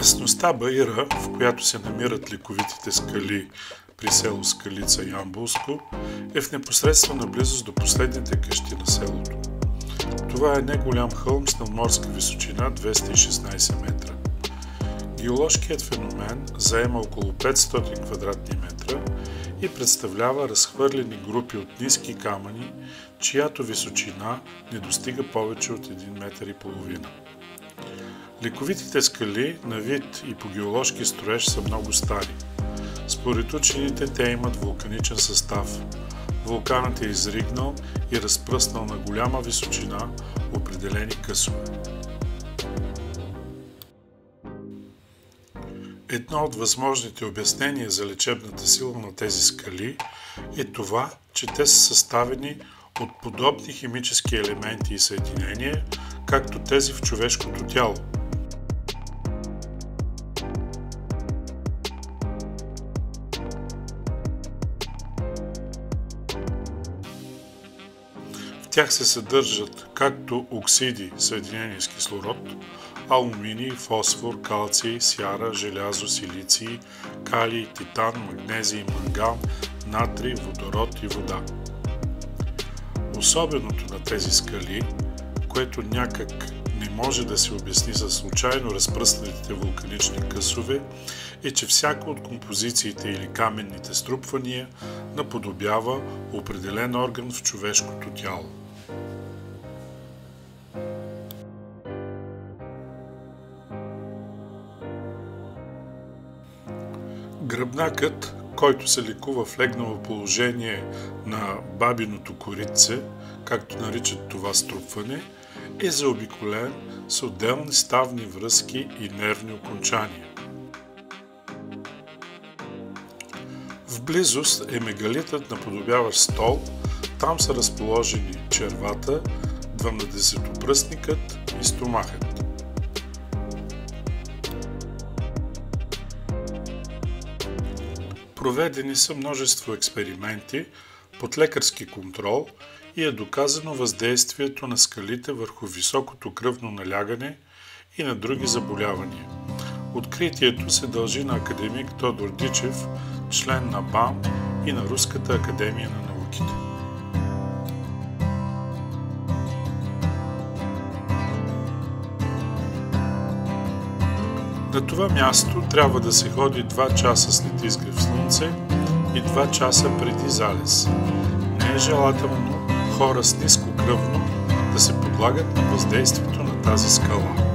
Местността Баира, в която се намират ликовитите скали при село Скалица Ямболско, е в непосредствена близост до последните къщи на селото. Това е неголям хълм с надморска височина 216 метра. Геоложкият феномен заема около 500 квадратни метра и представлява разхвърлени групи от ниски камъни, чиято височина не достига повече от 1,5 метра. Ликовитите скали на вид и по геоложки строеж са много стари. Според учените те имат вулканичен състав. Вулканът е изригнал и разпръснал на голяма височина определени късове. Едно от възможните обяснения за лечебната сила на тези скали е това, че те са съставени от подобни химически елементи и съединения, както тези в човешкото тяло. В тях се съдържат както оксиди, съединени с кислород, алуминий, фосфор, калций, сяра, желязо, силиций, калий, титан, магнезий, манган, натрий, водород и вода. Особеното на тези скали, което някак не може да се обясни за случайно разпръснатите вулканични късове, е, че всяка от композициите или каменните струпвания наподобява определен орган в човешкото тяло. Гръбнакът, който се лекува в легнало положение на бабиното коритце, както наричат това струпване, е заобиколен с отделни ставни връзки и нервни окончания. В близост е мегалитът, наподобяващ стол, там са разположени червата, 12-пръстникът и стомахът. Проведени са множество експерименти под лекарски контрол и е доказано въздействието на скалите върху високото кръвно налягане и на други заболявания. Откритието се дължи на академик Тодор Дичев, член на БАН и на Руската академия на науките. На това място трябва да се ходи 2 часа след изгрев слънце и 2 часа преди залез. Не е желателно хора с ниско кръвно да се подлагат на въздействието на тази скала.